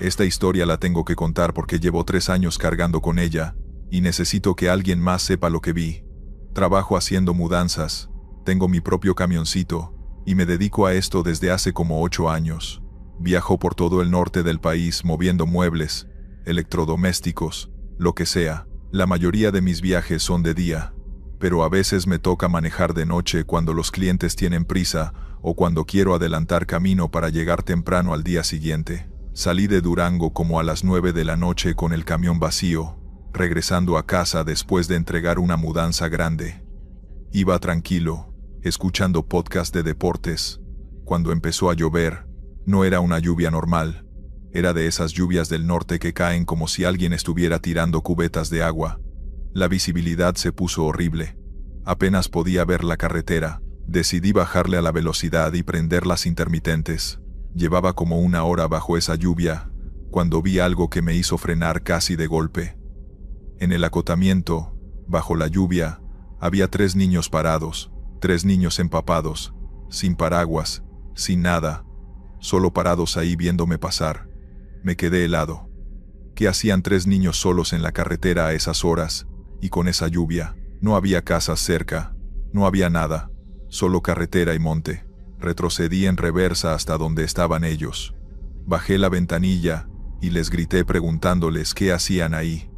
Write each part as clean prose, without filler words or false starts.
Esta historia la tengo que contar porque llevo 3 años cargando con ella, y necesito que alguien más sepa lo que vi. Trabajo haciendo mudanzas, tengo mi propio camioncito, y me dedico a esto desde hace como 8 años. Viajo por todo el norte del país moviendo muebles, electrodomésticos, lo que sea. La mayoría de mis viajes son de día, pero a veces me toca manejar de noche cuando los clientes tienen prisa o cuando quiero adelantar camino para llegar temprano al día siguiente. Salí de Durango como a las 9 de la noche con el camión vacío, regresando a casa después de entregar una mudanza grande. Iba tranquilo, escuchando podcast de deportes. Cuando empezó a llover, no era una lluvia normal. Era de esas lluvias del norte que caen como si alguien estuviera tirando cubetas de agua. La visibilidad se puso horrible. Apenas podía ver la carretera. Decidí bajarle a la velocidad y prender las intermitentes. Llevaba como 1 hora bajo esa lluvia, cuando vi algo que me hizo frenar casi de golpe. En el acotamiento, bajo la lluvia, había 3 niños parados, 3 niños empapados, sin paraguas, sin nada, solo parados ahí viéndome pasar. Me quedé helado. ¿Qué hacían 3 niños solos en la carretera a esas horas, y con esa lluvia? No había casas cerca, no había nada, solo carretera y monte. Retrocedí en reversa hasta donde estaban ellos. Bajé la ventanilla, y les grité preguntándoles qué hacían ahí.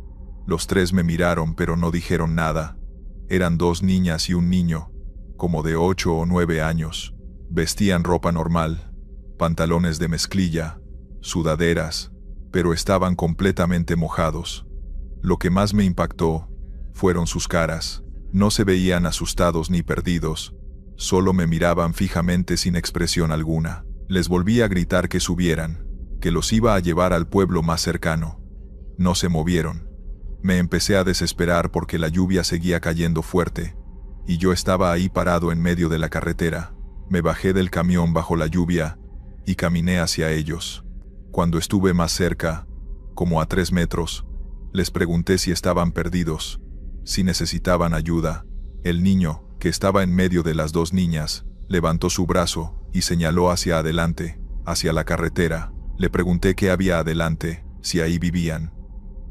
Los 3 me miraron pero no dijeron nada. Eran 2 niñas y un niño, como de 8 o 9 años. Vestían ropa normal, pantalones de mezclilla, sudaderas, pero estaban completamente mojados. Lo que más me impactó fueron sus caras. No se veían asustados ni perdidos, solo me miraban fijamente sin expresión alguna. Les volví a gritar que subieran, que los iba a llevar al pueblo más cercano. No se movieron. Me empecé a desesperar porque la lluvia seguía cayendo fuerte, y yo estaba ahí parado en medio de la carretera. Me bajé del camión bajo la lluvia y caminé hacia ellos. Cuando estuve más cerca, como a 3 metros, les pregunté si estaban perdidos, si necesitaban ayuda. El niño, que estaba en medio de las 2 niñas, levantó su brazo y señaló hacia adelante, hacia la carretera. Le pregunté qué había adelante, si ahí vivían.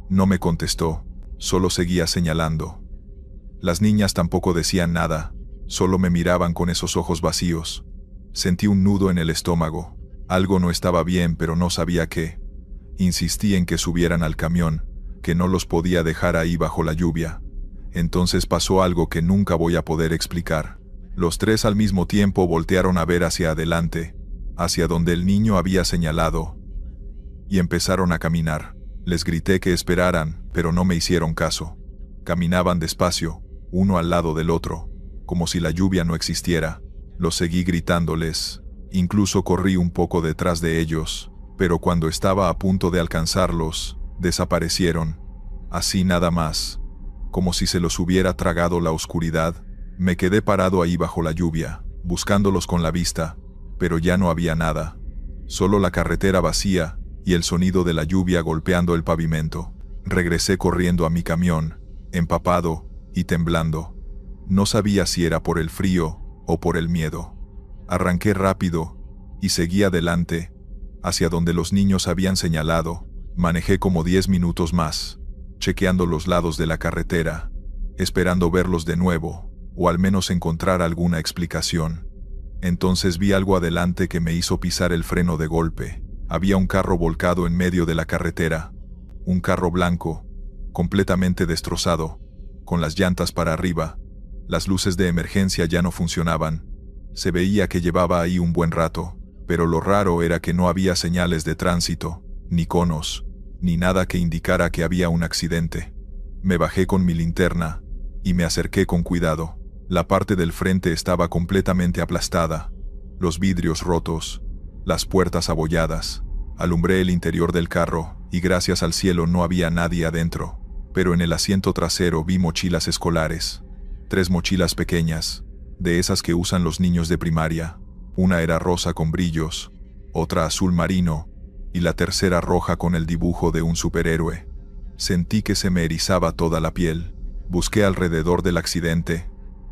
No me contestó, solo seguía señalando. Las niñas tampoco decían nada, solo me miraban con esos ojos vacíos. Sentí un nudo en el estómago. Algo no estaba bien, pero no sabía qué. Insistí en que subieran al camión, que no los podía dejar ahí bajo la lluvia. Entonces pasó algo que nunca voy a poder explicar. Los 3 al mismo tiempo voltearon a ver hacia adelante, hacia donde el niño había señalado, y empezaron a caminar. Les grité que esperaran, pero no me hicieron caso. Caminaban despacio, uno al lado del otro, como si la lluvia no existiera. Los seguí gritándoles. Incluso corrí un poco detrás de ellos, pero cuando estaba a punto de alcanzarlos, desaparecieron. Así nada más, como si se los hubiera tragado la oscuridad. Me quedé parado ahí bajo la lluvia, buscándolos con la vista, pero ya no había nada. Solo la carretera vacía y el sonido de la lluvia golpeando el pavimento. Regresé corriendo a mi camión, empapado y temblando. No sabía si era por el frío o por el miedo. Arranqué rápido y seguí adelante, hacia donde los niños habían señalado. Manejé como 10 minutos más, chequeando los lados de la carretera, esperando verlos de nuevo, o al menos encontrar alguna explicación. Entonces vi algo adelante que me hizo pisar el freno de golpe. Había un carro volcado en medio de la carretera, un carro blanco, completamente destrozado, con las llantas para arriba. Las luces de emergencia ya no funcionaban. Se veía que llevaba ahí un buen rato, pero lo raro era que no había señales de tránsito, ni conos, ni nada que indicara que había un accidente. Me bajé con mi linterna y me acerqué con cuidado. La parte del frente estaba completamente aplastada, los vidrios rotos, las puertas abolladas. Alumbré el interior del carro y gracias al cielo no había nadie adentro, pero en el asiento trasero vi mochilas escolares. 3 mochilas pequeñas, de esas que usan los niños de primaria. Una era rosa con brillos, otra azul marino, y la tercera roja con el dibujo de un superhéroe. Sentí que se me erizaba toda la piel. Busqué alrededor del accidente,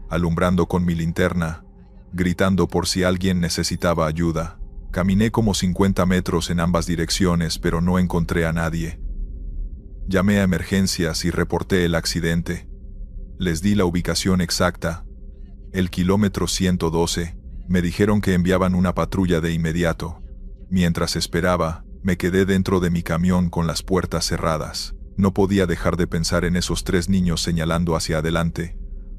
alumbrando con mi linterna, gritando por si alguien necesitaba ayuda. Caminé como 50 metros en ambas direcciones, pero no encontré a nadie. Llamé a emergencias y reporté el accidente. Les di la ubicación exacta, el kilómetro 112. Me dijeron que enviaban una patrulla de inmediato. Mientras esperaba, me quedé dentro de mi camión con las puertas cerradas. No podía dejar de pensar en esos 3 niños señalando hacia adelante,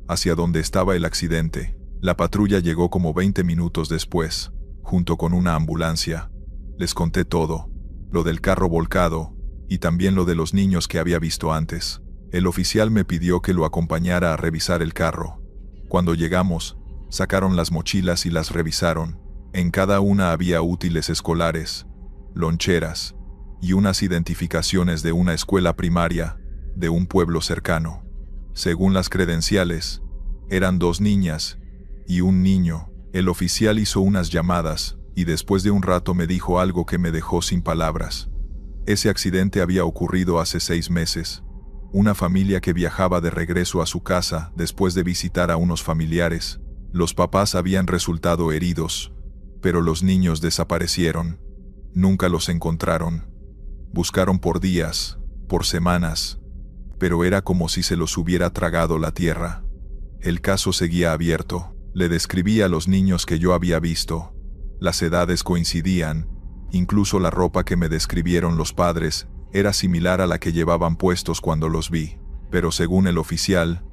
hacia donde estaba el accidente. La patrulla llegó como 20 minutos después, junto con una ambulancia. Les conté todo, lo del carro volcado, y también lo de los niños que había visto antes. El oficial me pidió que lo acompañara a revisar el carro. Cuando llegamos, sacaron las mochilas y las revisaron. En cada una había útiles escolares, loncheras, y unas identificaciones de una escuela primaria, de un pueblo cercano. Según las credenciales, eran 2 niñas y un niño. El oficial hizo unas llamadas, y después de un rato me dijo algo que me dejó sin palabras. Ese accidente había ocurrido hace 6 meses. Una familia que viajaba de regreso a su casa después de visitar a unos familiares. Los papás habían resultado heridos, pero los niños desaparecieron. Nunca los encontraron. Buscaron por días, por semanas, pero era como si se los hubiera tragado la tierra. El caso seguía abierto. Le describí a los niños que yo había visto. Las edades coincidían, incluso la ropa que me describieron los padres era similar a la que llevaban puestos cuando los vi, pero según el oficial,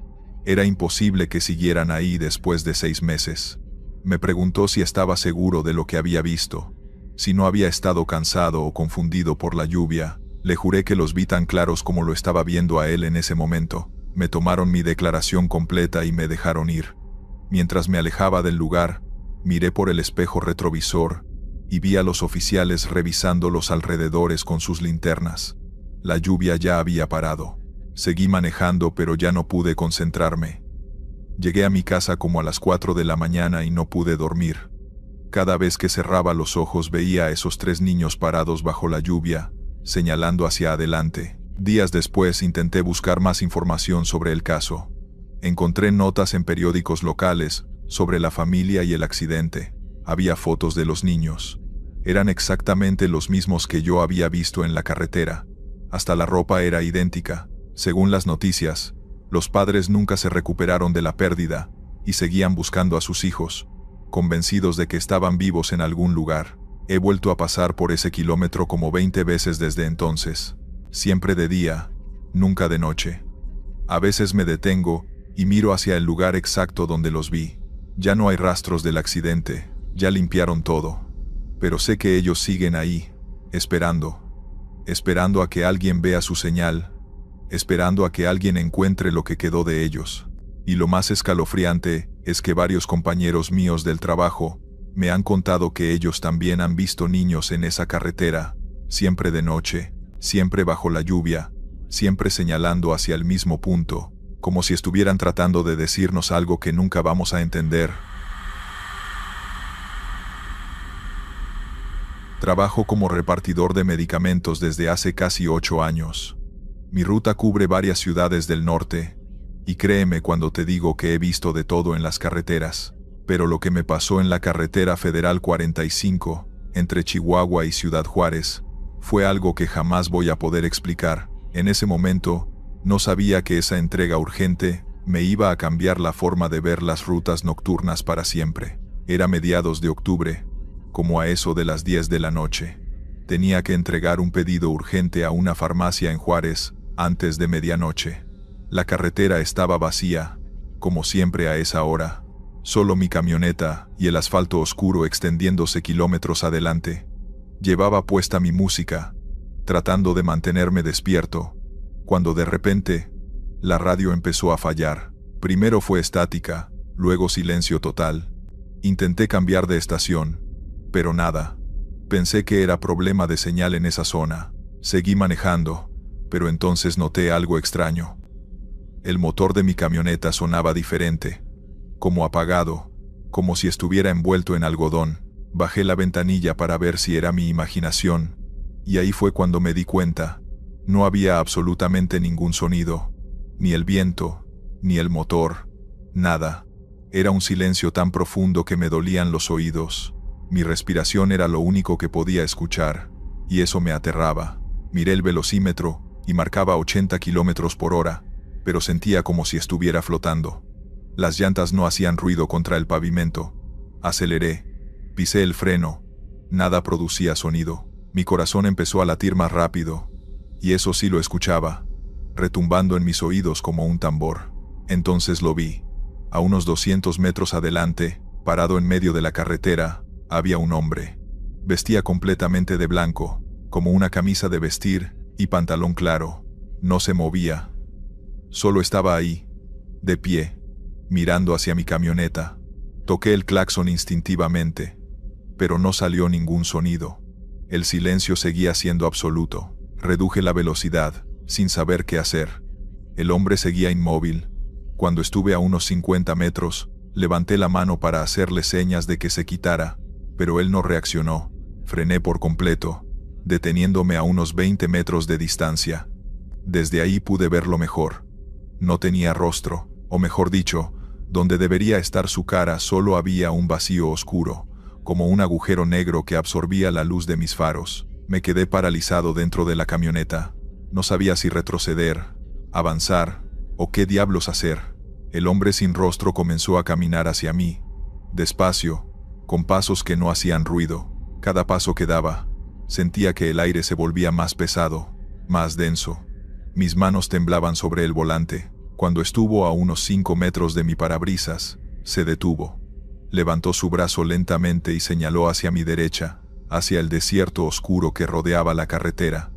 era imposible que siguieran ahí después de 6 meses. Me preguntó si estaba seguro de lo que había visto, si no había estado cansado o confundido por la lluvia. Le juré que los vi tan claros como lo estaba viendo a él en ese momento. Me tomaron mi declaración completa y me dejaron ir. Mientras me alejaba del lugar, miré por el espejo retrovisor y vi a los oficiales revisando los alrededores con sus linternas. La lluvia ya había parado. Seguí manejando, pero ya no pude concentrarme. Llegué a mi casa como a las 4 de la mañana y no pude dormir. Cada vez que cerraba los ojos veía a esos 3 niños parados bajo la lluvia, señalando hacia adelante. Días después intenté buscar más información sobre el caso. Encontré notas en periódicos locales sobre la familia y el accidente. Había fotos de los niños. Eran exactamente los mismos que yo había visto en la carretera. Hasta la ropa era idéntica. Según las noticias, los padres nunca se recuperaron de la pérdida y seguían buscando a sus hijos, convencidos de que estaban vivos en algún lugar. He vuelto a pasar por ese kilómetro como 20 veces desde entonces. Siempre de día, nunca de noche. A veces me detengo y miro hacia el lugar exacto donde los vi. Ya no hay rastros del accidente, ya limpiaron todo. Pero sé que ellos siguen ahí, esperando a que alguien vea su señal, esperando a que alguien encuentre lo que quedó de ellos. Y lo más escalofriante es que varios compañeros míos del trabajo me han contado que ellos también han visto niños en esa carretera, siempre de noche, siempre bajo la lluvia, siempre señalando hacia el mismo punto, como si estuvieran tratando de decirnos algo que nunca vamos a entender. Trabajo como repartidor de medicamentos desde hace casi 8 años. Mi ruta cubre varias ciudades del norte, y créeme cuando te digo que he visto de todo en las carreteras. Pero lo que me pasó en la carretera Federal 45, entre Chihuahua y Ciudad Juárez, fue algo que jamás voy a poder explicar. En ese momento, no sabía que esa entrega urgente me iba a cambiar la forma de ver las rutas nocturnas para siempre. Era mediados de octubre, como a eso de las 10 de la noche. Tenía que entregar un pedido urgente a una farmacia en Juárez antes de medianoche. La carretera estaba vacía, como siempre a esa hora. Solo mi camioneta y el asfalto oscuro extendiéndose kilómetros adelante. Llevaba puesta mi música, tratando de mantenerme despierto, cuando de repente, la radio empezó a fallar. Primero fue estática, luego silencio total. Intenté cambiar de estación, pero nada. Pensé que era problema de señal en esa zona. Seguí manejando, pero entonces noté algo extraño. El motor de mi camioneta sonaba diferente, como apagado, como si estuviera envuelto en algodón. Bajé la ventanilla para ver si era mi imaginación, y ahí fue cuando me di cuenta. No había absolutamente ningún sonido, ni el viento, ni el motor, nada. Era un silencio tan profundo que me dolían los oídos. Mi respiración era lo único que podía escuchar, y eso me aterraba. Miré el velocímetro y marcaba 80 kilómetros por hora, pero sentía como si estuviera flotando. Las llantas no hacían ruido contra el pavimento. Aceleré, pisé el freno, nada producía sonido. Mi corazón empezó a latir más rápido, y eso sí lo escuchaba, retumbando en mis oídos como un tambor. Entonces lo vi. A unos 200 metros adelante, parado en medio de la carretera, había un hombre. Vestía completamente de blanco, como una camisa de vestir y pantalón claro. No se movía. Solo estaba ahí, de pie, mirando hacia mi camioneta. Toqué el claxon instintivamente, pero no salió ningún sonido. El silencio seguía siendo absoluto. Reduje la velocidad, sin saber qué hacer. El hombre seguía inmóvil. Cuando estuve a unos 50 metros, levanté la mano para hacerle señas de que se quitara, pero él no reaccionó. Frené por completo, deteniéndome a unos 20 metros de distancia. Desde ahí pude verlo mejor. No tenía rostro, o mejor dicho, donde debería estar su cara solo había un vacío oscuro, como un agujero negro que absorbía la luz de mis faros. Me quedé paralizado dentro de la camioneta. No sabía si retroceder, avanzar, o qué diablos hacer. El hombre sin rostro comenzó a caminar hacia mí, despacio, con pasos que no hacían ruido. Cada paso que daba, sentía que el aire se volvía más pesado, más denso. Mis manos temblaban sobre el volante. Cuando estuvo a unos 5 metros de mi parabrisas, se detuvo. Levantó su brazo lentamente y señaló hacia mi derecha, hacia el desierto oscuro que rodeaba la carretera.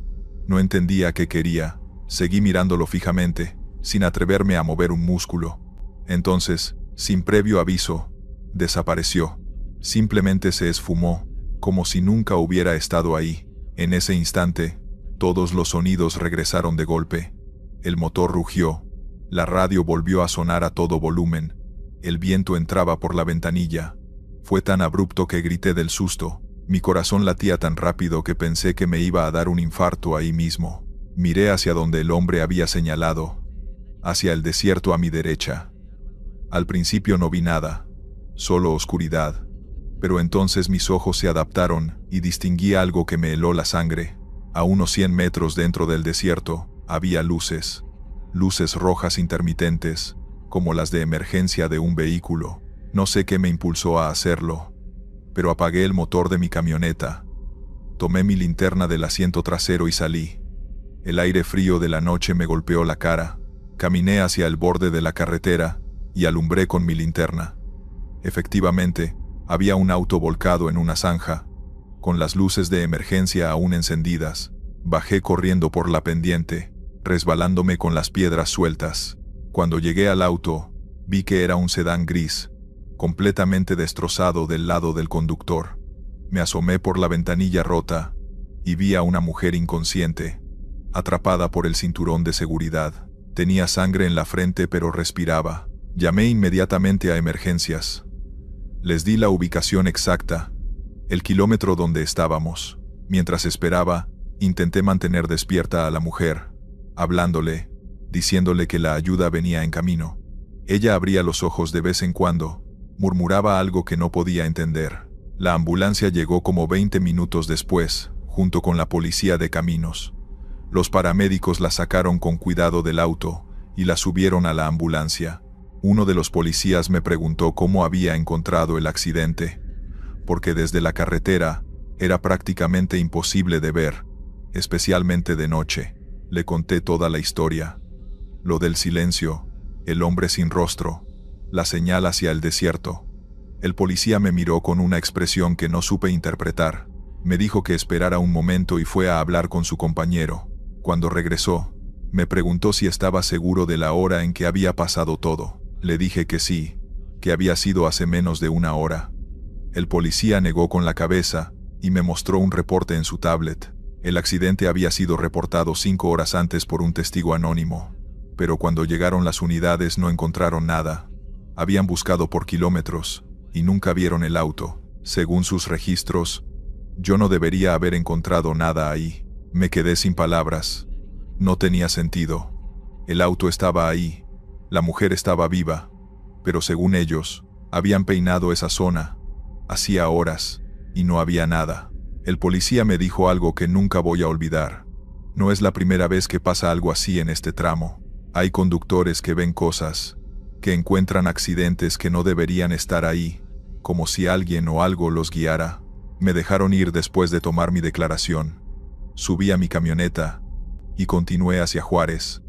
No entendía qué quería. Seguí mirándolo fijamente, sin atreverme a mover un músculo. Entonces, sin previo aviso, desapareció. Simplemente se esfumó, como si nunca hubiera estado ahí. En ese instante, todos los sonidos regresaron de golpe. El motor rugió. La radio volvió a sonar a todo volumen. El viento entraba por la ventanilla. Fue tan abrupto que grité del susto. Mi corazón latía tan rápido que pensé que me iba a dar un infarto ahí mismo. Miré hacia donde el hombre había señalado, hacia el desierto a mi derecha. Al principio no vi nada, solo oscuridad. Pero entonces mis ojos se adaptaron y distinguí algo que me heló la sangre. A unos 100 metros dentro del desierto, había luces. Luces rojas intermitentes, como las de emergencia de un vehículo. No sé qué me impulsó a hacerlo, pero apagué el motor de mi camioneta. Tomé mi linterna del asiento trasero y salí. El aire frío de la noche me golpeó la cara. Caminé hacia el borde de la carretera y alumbré con mi linterna. Efectivamente, había un auto volcado en una zanja, con las luces de emergencia aún encendidas. Bajé corriendo por la pendiente, resbalándome con las piedras sueltas. Cuando llegué al auto, vi que era un sedán gris, completamente destrozado del lado del conductor. Me asomé por la ventanilla rota y vi a una mujer inconsciente, atrapada por el cinturón de seguridad. Tenía sangre en la frente pero respiraba. Llamé inmediatamente a emergencias. Les di la ubicación exacta, el kilómetro donde estábamos. Mientras esperaba, intenté mantener despierta a la mujer, hablándole, diciéndole que la ayuda venía en camino. Ella abría los ojos de vez en cuando, murmuraba algo que no podía entender. La ambulancia llegó como 20 minutos después, junto con la policía de caminos. Los paramédicos la sacaron con cuidado del auto y la subieron a la ambulancia. Uno de los policías me preguntó cómo había encontrado el accidente, porque desde la carretera era prácticamente imposible de ver, especialmente de noche. Le conté toda la historia. Lo del silencio, el hombre sin rostro, la señal hacia el desierto. El policía me miró con una expresión que no supe interpretar. Me dijo que esperara un momento y fue a hablar con su compañero. Cuando regresó, me preguntó si estaba seguro de la hora en que había pasado todo. Le dije que sí, que había sido hace menos de una hora. El policía negó con la cabeza y me mostró un reporte en su tablet. El accidente había sido reportado 5 horas antes por un testigo anónimo, pero cuando llegaron las unidades no encontraron nada. Habían buscado por kilómetros y nunca vieron el auto. Según sus registros, yo no debería haber encontrado nada ahí. Me quedé sin palabras. No tenía sentido. El auto estaba ahí. La mujer estaba viva. Pero según ellos, habían peinado esa zona. Hacía horas. y no había nada. El policía me dijo algo que nunca voy a olvidar. No es la primera vez que pasa algo así en este tramo. Hay conductores que ven cosas, que encuentran accidentes que no deberían estar ahí, como si alguien o algo los guiara. Me dejaron ir después de tomar mi declaración. Subí a mi camioneta y continué hacia Juárez,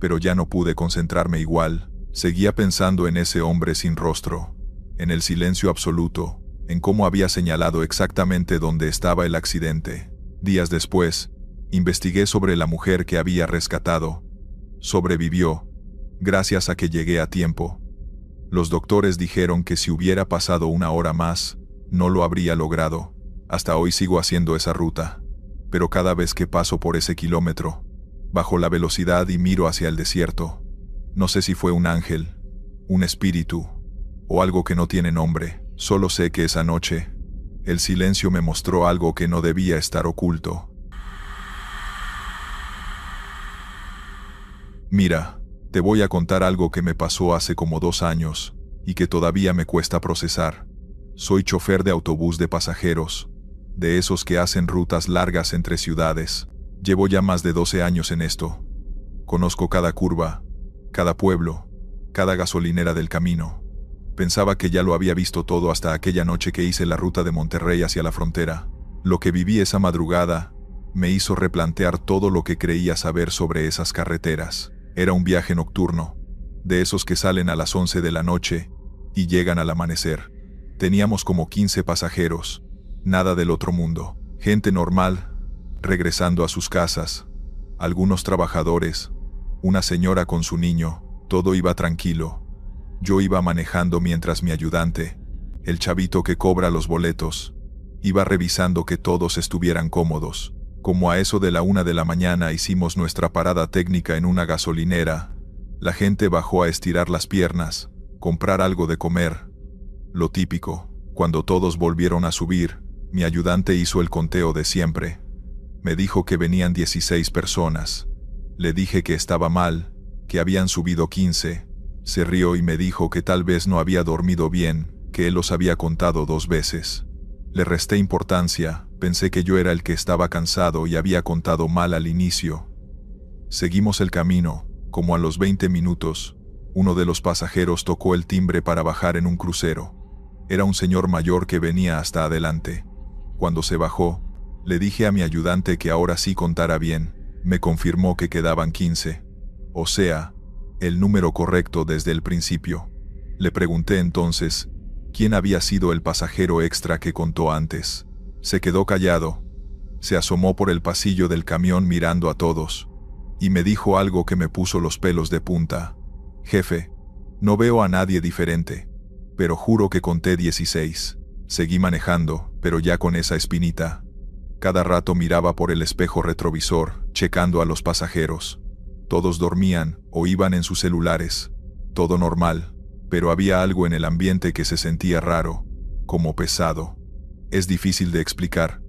pero ya no pude concentrarme igual. Seguía pensando en ese hombre sin rostro, en el silencio absoluto, en cómo había señalado exactamente dónde estaba el accidente. Días después, investigué sobre la mujer que había rescatado. Sobrevivió, gracias a que llegué a tiempo. Los doctores dijeron que si hubiera pasado una hora más, no lo habría logrado. Hasta hoy sigo haciendo esa ruta, pero cada vez que paso por ese kilómetro, bajo la velocidad y miro hacia el desierto, no sé si fue un ángel, un espíritu, o algo que no tiene nombre. Solo sé que esa noche, el silencio me mostró algo que no debía estar oculto. Mira, te voy a contar algo que me pasó hace como 2 años, y que todavía me cuesta procesar. Soy chofer de autobús de pasajeros, de esos que hacen rutas largas entre ciudades. Llevo ya más de 12 años en esto. Conozco cada curva, cada pueblo, cada gasolinera del camino. Pensaba que ya lo había visto todo hasta aquella noche que hice la ruta de Monterrey hacia la frontera. Lo que viví esa madrugada me hizo replantear todo lo que creía saber sobre esas carreteras. Era un viaje nocturno, de esos que salen a las 11 de la noche y llegan al amanecer. Teníamos como 15 pasajeros, nada del otro mundo, gente normal, regresando a sus casas, algunos trabajadores, una señora con su niño, todo iba tranquilo. Yo iba manejando mientras mi ayudante, el chavito que cobra los boletos, iba revisando que todos estuvieran cómodos. Como a eso de la 1 de la mañana hicimos nuestra parada técnica en una gasolinera. La gente bajó a estirar las piernas, comprar algo de comer. Lo típico. Cuando todos volvieron a subir, mi ayudante hizo el conteo de siempre. Me dijo que venían 16 personas. Le dije que estaba mal, que habían subido 15. Se rió y me dijo que tal vez no había dormido bien, que él los había contado 2 veces. Le resté importancia, pensé que yo era el que estaba cansado y había contado mal al inicio. Seguimos el camino, como a los 20 minutos, uno de los pasajeros tocó el timbre para bajar en un crucero. Era un señor mayor que venía hasta adelante. Cuando se bajó, le dije a mi ayudante que ahora sí contara bien. Me confirmó que quedaban 15. O sea, el número correcto desde el principio. Le pregunté entonces, ¿quién había sido el pasajero extra que contó antes? Se quedó callado. Se asomó por el pasillo del camión mirando a todos. Y me dijo algo que me puso los pelos de punta. Jefe, no veo a nadie diferente. Pero juro que conté 16. Seguí manejando, pero ya con esa espinita. Cada rato miraba por el espejo retrovisor, checando a los pasajeros. Todos dormían o iban en sus celulares. Todo normal, pero había algo en el ambiente que se sentía raro, como pesado. Es difícil de explicar,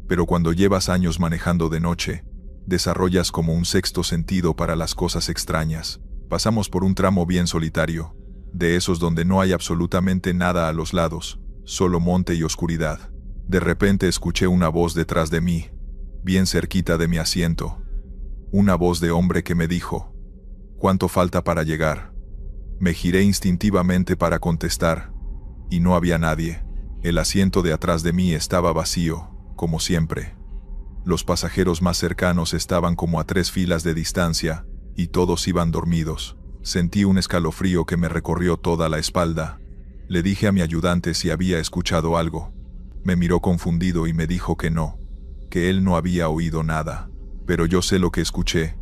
pero cuando llevas años manejando de noche, desarrollas como un sexto sentido para las cosas extrañas. Pasamos por un tramo bien solitario, de esos donde no hay absolutamente nada a los lados, solo monte y oscuridad. De repente escuché una voz detrás de mí, bien cerquita de mi asiento. Una voz de hombre que me dijo, ¿cuánto falta para llegar? Me giré instintivamente para contestar, y no había nadie. El asiento de atrás de mí estaba vacío, como siempre. Los pasajeros más cercanos estaban como a 3 filas de distancia, y todos iban dormidos. Sentí un escalofrío que me recorrió toda la espalda. Le dije a mi ayudante si había escuchado algo. Me miró confundido y me dijo que no, que él no había oído nada. Pero yo sé lo que escuché.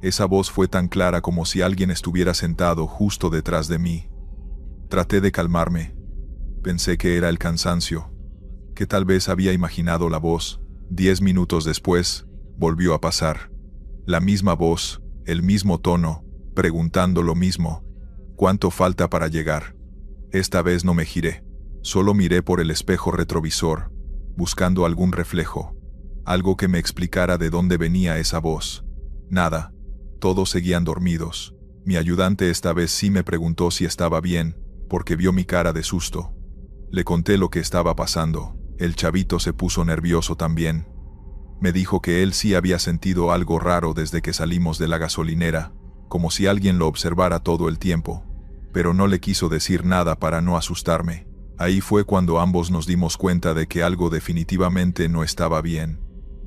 Esa voz fue tan clara como si alguien estuviera sentado justo detrás de mí. Traté de calmarme. Pensé que era el cansancio, que tal vez había imaginado la voz. 10 minutos después, volvió a pasar. La misma voz, el mismo tono, preguntando lo mismo. ¿Cuánto falta para llegar? Esta vez no me giré. Solo miré por el espejo retrovisor, buscando algún reflejo, algo que me explicara de dónde venía esa voz. Nada. Todos seguían dormidos. Mi ayudante esta vez sí me preguntó si estaba bien, porque vio mi cara de susto. Le conté lo que estaba pasando. El chavito se puso nervioso también. Me dijo que él sí había sentido algo raro desde que salimos de la gasolinera, como si alguien lo observara todo el tiempo, pero no le quiso decir nada para no asustarme. Ahí fue cuando ambos nos dimos cuenta de que algo definitivamente no estaba bien.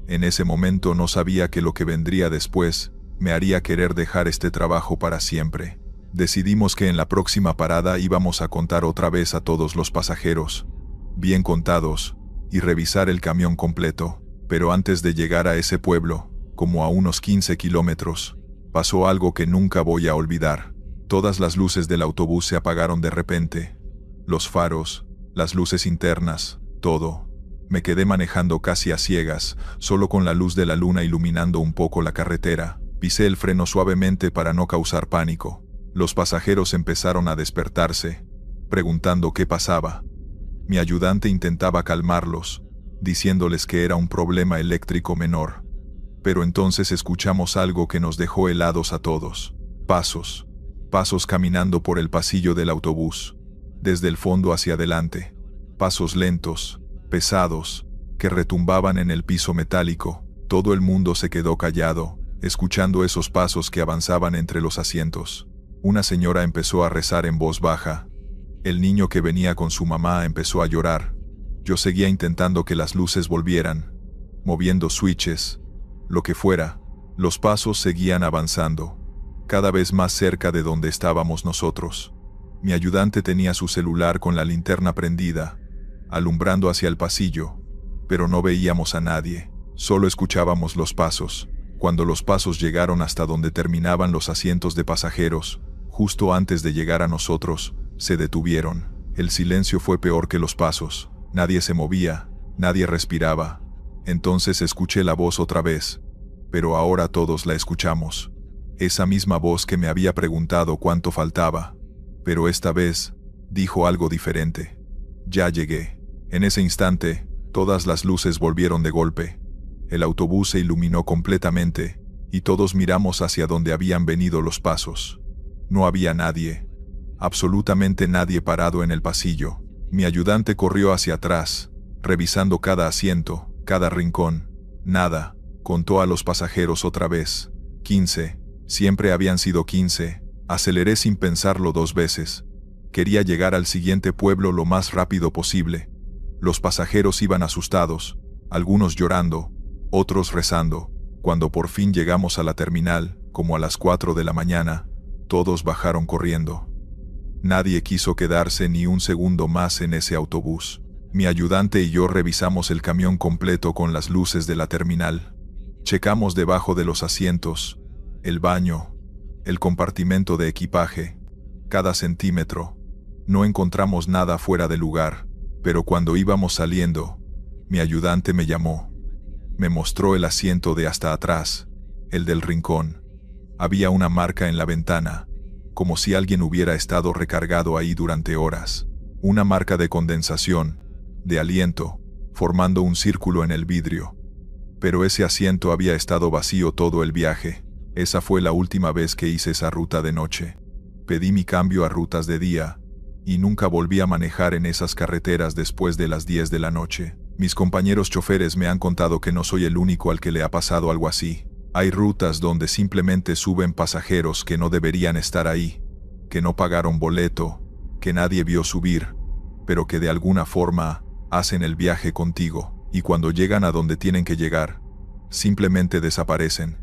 En ese momento no sabía que lo que vendría después me haría querer dejar este trabajo para siempre. Decidimos que en la próxima parada íbamos a contar otra vez a todos los pasajeros, bien contados, y revisar el camión completo. Pero antes de llegar a ese pueblo, como a unos 15 kilómetros, pasó algo que nunca voy a olvidar. Todas las luces del autobús se apagaron de repente. Los faros, las luces internas, todo. Me quedé manejando casi a ciegas, solo con la luz de la luna iluminando un poco la carretera. Pisé el freno suavemente para no causar pánico. Los pasajeros empezaron a despertarse, preguntando qué pasaba. Mi ayudante intentaba calmarlos, diciéndoles que era un problema eléctrico menor. Pero entonces escuchamos algo que nos dejó helados a todos. Pasos. Pasos caminando por el pasillo del autobús, desde el fondo hacia adelante. Pasos lentos, pesados, que retumbaban en el piso metálico. Todo el mundo se quedó callado, escuchando esos pasos que avanzaban entre los asientos. Una señora empezó a rezar en voz baja. El niño que venía con su mamá empezó a llorar. Yo seguía intentando que las luces volvieran, moviendo switches, lo que fuera. Los pasos seguían avanzando, cada vez más cerca de donde estábamos nosotros. Mi ayudante tenía su celular con la linterna prendida, alumbrando hacia el pasillo, pero no veíamos a nadie, solo escuchábamos los pasos. Cuando los pasos llegaron hasta donde terminaban los asientos de pasajeros, justo antes de llegar a nosotros, se detuvieron. El silencio fue peor que los pasos. Nadie se movía, nadie respiraba. Entonces escuché la voz otra vez, pero ahora todos la escuchamos. Esa misma voz que me había preguntado cuánto faltaba, pero esta vez dijo algo diferente. Ya llegué. En ese instante, todas las luces volvieron de golpe. El autobús se iluminó completamente, y todos miramos hacia donde habían venido los pasos. No había nadie, absolutamente nadie parado en el pasillo. Mi ayudante corrió hacia atrás, revisando cada asiento, cada rincón. Nada. Contó a los pasajeros otra vez. 15. Siempre habían sido 15. Aceleré sin pensarlo 2 veces. Quería llegar al siguiente pueblo lo más rápido posible. Los pasajeros iban asustados, algunos llorando, otros rezando. Cuando por fin llegamos a la terminal, como a las 4 de la mañana, todos bajaron corriendo. Nadie quiso quedarse ni un segundo más en ese autobús. Mi ayudante y yo revisamos el camión completo con las luces de la terminal. Checamos debajo de los asientos, el baño, el compartimento de equipaje, cada centímetro. No encontramos nada fuera de lugar, pero cuando íbamos saliendo, mi ayudante me llamó. Me mostró el asiento de hasta atrás, el del rincón. Había una marca en la ventana, como si alguien hubiera estado recargado ahí durante horas. Una marca de condensación, de aliento, formando un círculo en el vidrio. Pero ese asiento había estado vacío todo el viaje. Esa fue la última vez que hice esa ruta de noche. Pedí mi cambio a rutas de día, y nunca volví a manejar en esas carreteras después de las 10 de la noche. Mis compañeros choferes me han contado que no soy el único al que le ha pasado algo así. Hay rutas donde simplemente suben pasajeros que no deberían estar ahí, que no pagaron boleto, que nadie vio subir, pero que de alguna forma hacen el viaje contigo, y cuando llegan a donde tienen que llegar, simplemente desaparecen.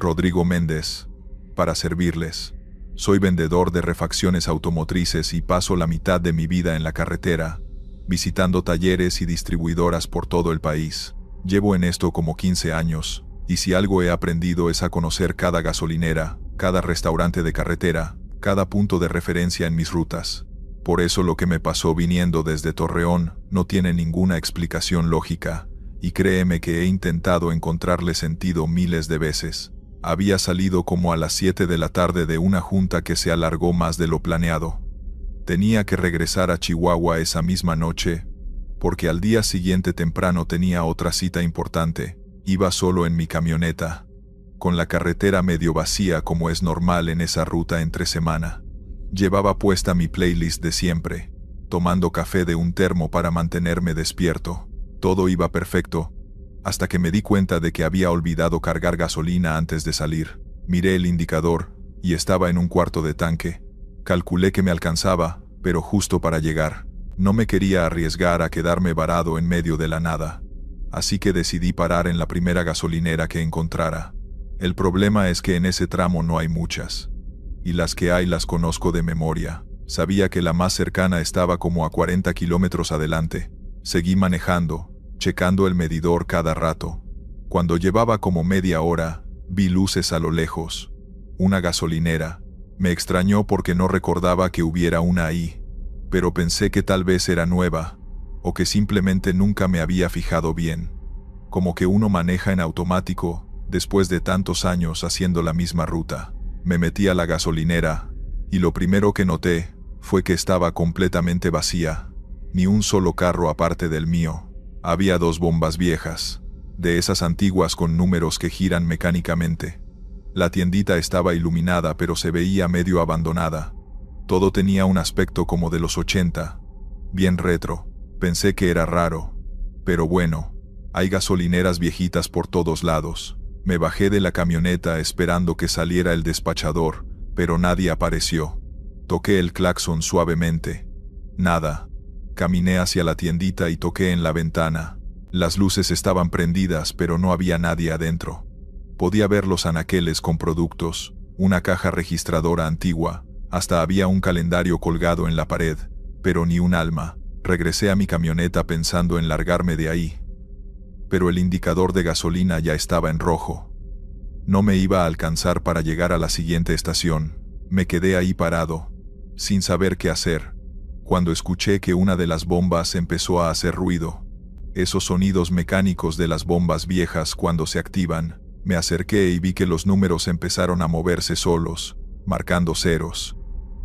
Rodrigo Méndez, para servirles. Soy vendedor de refacciones automotrices y paso la mitad de mi vida en la carretera, visitando talleres y distribuidoras por todo el país. Llevo en esto como 15 años, y si algo he aprendido es a conocer cada gasolinera, cada restaurante de carretera, cada punto de referencia en mis rutas. Por eso lo que me pasó viniendo desde Torreón no tiene ninguna explicación lógica, y créeme que he intentado encontrarle sentido miles de veces. Había salido como a las 7 de la tarde de una junta que se alargó más de lo planeado. Tenía que regresar a Chihuahua esa misma noche, porque al día siguiente temprano tenía otra cita importante. Iba solo en mi camioneta, con la carretera medio vacía como es normal en esa ruta entre semana. Llevaba puesta mi playlist de siempre, tomando café de un termo para mantenerme despierto. Todo iba perfecto, hasta que me di cuenta de que había olvidado cargar gasolina antes de salir. Miré el indicador, y estaba en un cuarto de tanque. Calculé que me alcanzaba, pero justo para llegar. No me quería arriesgar a quedarme varado en medio de la nada. Así que decidí parar en la primera gasolinera que encontrara. El problema es que en ese tramo no hay muchas. Y las que hay las conozco de memoria. Sabía que la más cercana estaba como a 40 kilómetros adelante. Seguí manejando, checando el medidor cada rato. Cuando llevaba como media hora, vi luces a lo lejos. Una gasolinera. Me extrañó porque no recordaba que hubiera una ahí. Pero pensé que tal vez era nueva, o que simplemente nunca me había fijado bien. Como que uno maneja en automático, después de tantos años haciendo la misma ruta. Me metí a la gasolinera, y lo primero que noté fue que estaba completamente vacía. Ni un solo carro aparte del mío. Había 2 bombas viejas, de esas antiguas con números que giran mecánicamente. La tiendita estaba iluminada pero se veía medio abandonada. Todo tenía un aspecto como de los 80, bien retro. Pensé que era raro, pero bueno, hay gasolineras viejitas por todos lados. Me bajé de la camioneta esperando que saliera el despachador, pero nadie apareció. Toqué el claxon suavemente. Nada. Caminé hacia la tiendita y toqué en la ventana. Las luces estaban prendidas, pero no había nadie adentro. Podía ver los anaqueles con productos, una caja registradora antigua, hasta había un calendario colgado en la pared, pero ni un alma. Regresé a mi camioneta pensando en largarme de ahí. Pero el indicador de gasolina ya estaba en rojo. No me iba a alcanzar para llegar a la siguiente estación. Me quedé ahí parado, sin saber qué hacer, cuando escuché que una de las bombas empezó a hacer ruido. Esos sonidos mecánicos de las bombas viejas cuando se activan. Me acerqué y vi que los números empezaron a moverse solos, marcando ceros.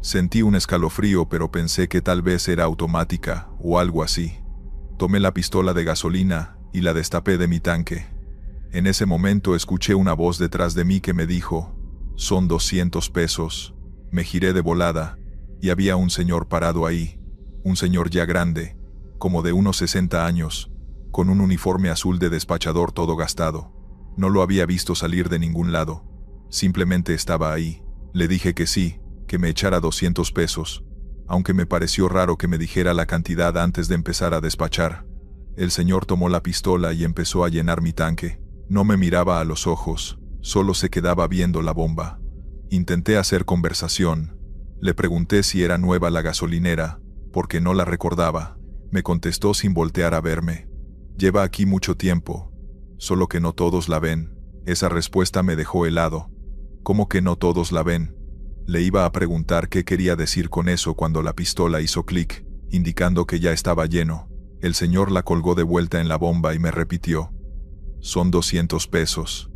Sentí un escalofrío, pero pensé que tal vez era automática o algo así. Tomé la pistola de gasolina y la destapé de mi tanque. En ese momento escuché una voz detrás de mí que me dijo: «Son 200 pesos». Me giré de volada, y había un señor parado ahí, un señor ya grande, como de unos 60 años, con un uniforme azul de despachador todo gastado. No lo había visto salir de ningún lado, simplemente estaba ahí. Le dije que sí, que me echara 200 pesos, aunque me pareció raro que me dijera la cantidad antes de empezar a despachar. El señor tomó la pistola y empezó a llenar mi tanque. No me miraba a los ojos, solo se quedaba viendo la bomba. Intenté hacer conversación. Le pregunté si era nueva la gasolinera, porque no la recordaba. Me contestó sin voltear a verme: «Lleva aquí mucho tiempo, solo que no todos la ven». Esa respuesta me dejó helado. ¿Cómo que no todos la ven? Le iba a preguntar qué quería decir con eso cuando la pistola hizo clic, indicando que ya estaba lleno. El señor la colgó de vuelta en la bomba y me repitió: «Son 200 pesos».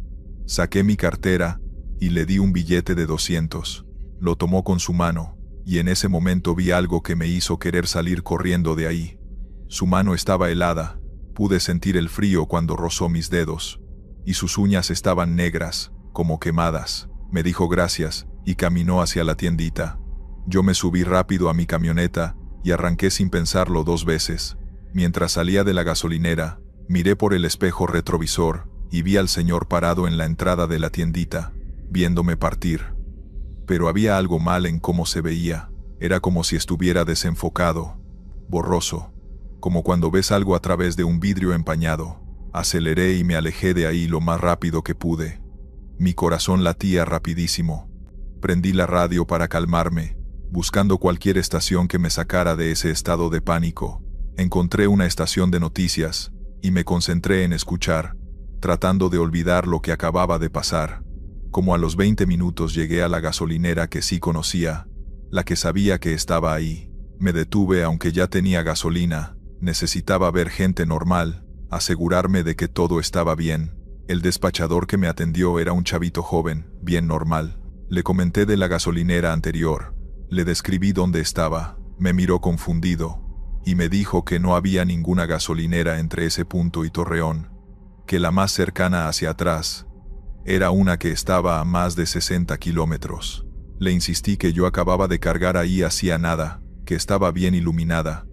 Saqué mi cartera y le di un billete de 200. Lo tomó con su mano, y en ese momento vi algo que me hizo querer salir corriendo de ahí. Su mano estaba helada, pude sentir el frío cuando rozó mis dedos, y sus uñas estaban negras, como quemadas. Me dijo gracias, y caminó hacia la tiendita. Yo me subí rápido a mi camioneta, y arranqué sin pensarlo 2 veces. Mientras salía de la gasolinera, miré por el espejo retrovisor, y vi al señor parado en la entrada de la tiendita, viéndome partir. Pero había algo mal en cómo se veía. Era como si estuviera desenfocado, borroso, como cuando ves algo a través de un vidrio empañado. Aceleré y me alejé de ahí lo más rápido que pude. Mi corazón latía rapidísimo. Prendí la radio para calmarme, buscando cualquier estación que me sacara de ese estado de pánico. Encontré una estación de noticias, y me concentré en escuchar, tratando de olvidar lo que acababa de pasar. Como a los 20 minutos llegué a la gasolinera que sí conocía, la que sabía que estaba ahí. Me detuve aunque ya tenía gasolina. Necesitaba ver gente normal, asegurarme de que todo estaba bien. El despachador que me atendió era un chavito joven, bien normal. Le comenté de la gasolinera anterior. Le describí dónde estaba. Me miró confundido, y me dijo que no había ninguna gasolinera entre ese punto y Torreón, que la más cercana hacia atrás era una que estaba a más de 60 kilómetros. Le insistí que yo acababa de cargar ahí hacía nada, que estaba bien iluminada.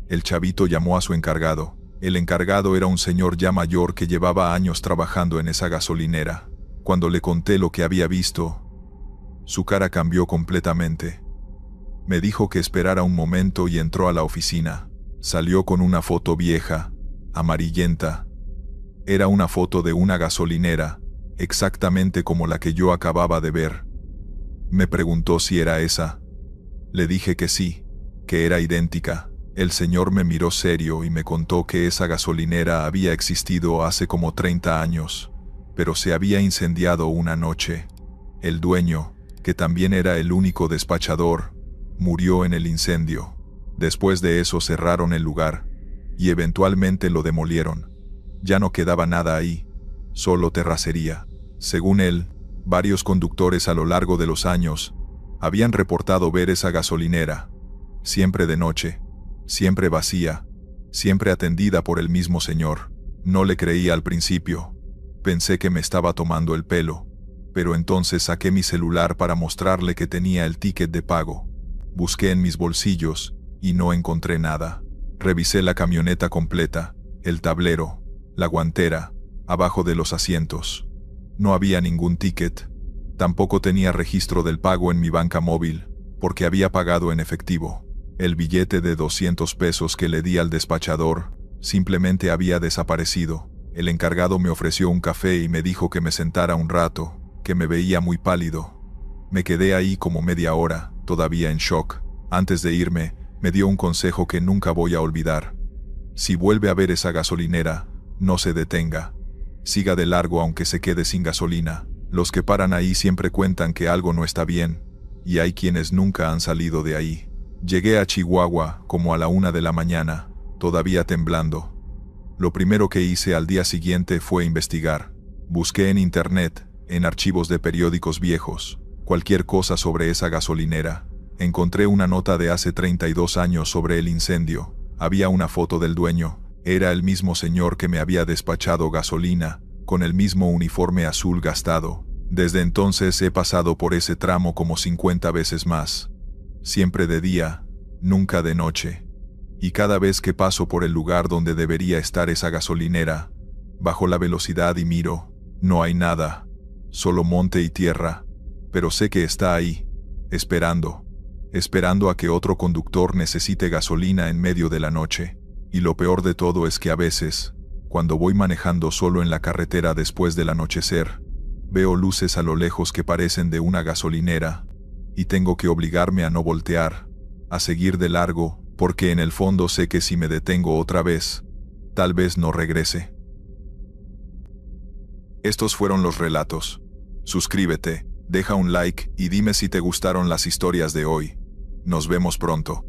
El chavito llamó a su encargado. El encargado era un señor ya mayor que llevaba años trabajando en esa gasolinera. Cuando le conté lo que había visto, su cara cambió completamente. Me dijo que esperara un momento y entró a la oficina. Salió con una foto vieja, amarillenta. Era una foto de una gasolinera, exactamente como la que yo acababa de ver. Me preguntó si era esa. Le dije que sí, que era idéntica. El señor me miró serio y me contó que esa gasolinera había existido hace como 30 años, pero se había incendiado una noche. El dueño, que también era el único despachador, murió en el incendio. Después de eso cerraron el lugar, y eventualmente lo demolieron. Ya no quedaba nada ahí, solo terracería. Según él, varios conductores a lo largo de los años habían reportado ver esa gasolinera, siempre de noche, siempre vacía, siempre atendida por el mismo señor. No le creí al principio, pensé que me estaba tomando el pelo, pero entonces saqué mi celular para mostrarle que tenía el ticket de pago. Busqué en mis bolsillos y no encontré nada. Revisé la camioneta completa, el tablero, la guantera, abajo de los asientos. No había ningún ticket. Tampoco tenía registro del pago en mi banca móvil, porque había pagado en efectivo. El billete de 200 pesos que le di al despachador simplemente había desaparecido. El encargado me ofreció un café y me dijo que me sentara un rato, que me veía muy pálido. Me quedé ahí como media hora, todavía en shock. Antes de irme, me dio un consejo que nunca voy a olvidar. Si vuelve a ver esa gasolinera, no se detenga. Siga de largo aunque se quede sin gasolina. Los que paran ahí siempre cuentan que algo no está bien, y hay quienes nunca han salido de ahí. Llegué a Chihuahua como a la 1 de la mañana, todavía temblando. Lo primero que hice al día siguiente fue investigar. Busqué en internet, en archivos de periódicos viejos, cualquier cosa sobre esa gasolinera. Encontré una nota de hace 32 años sobre el incendio. Había una foto del dueño. Era el mismo señor que me había despachado gasolina, con el mismo uniforme azul gastado. Desde entonces he pasado por ese tramo como 50 veces más. Siempre de día, nunca de noche. Y cada vez que paso por el lugar donde debería estar esa gasolinera, bajo la velocidad y miro, no hay nada, solo monte y tierra, pero sé que está ahí, esperando a que otro conductor necesite gasolina en medio de la noche. Y lo peor de todo es que a veces, cuando voy manejando solo en la carretera después del anochecer, veo luces a lo lejos que parecen de una gasolinera, y tengo que obligarme a no voltear, a seguir de largo, porque en el fondo sé que si me detengo otra vez, tal vez no regrese. Estos fueron los relatos. Suscríbete, deja un like y dime si te gustaron las historias de hoy. Nos vemos pronto.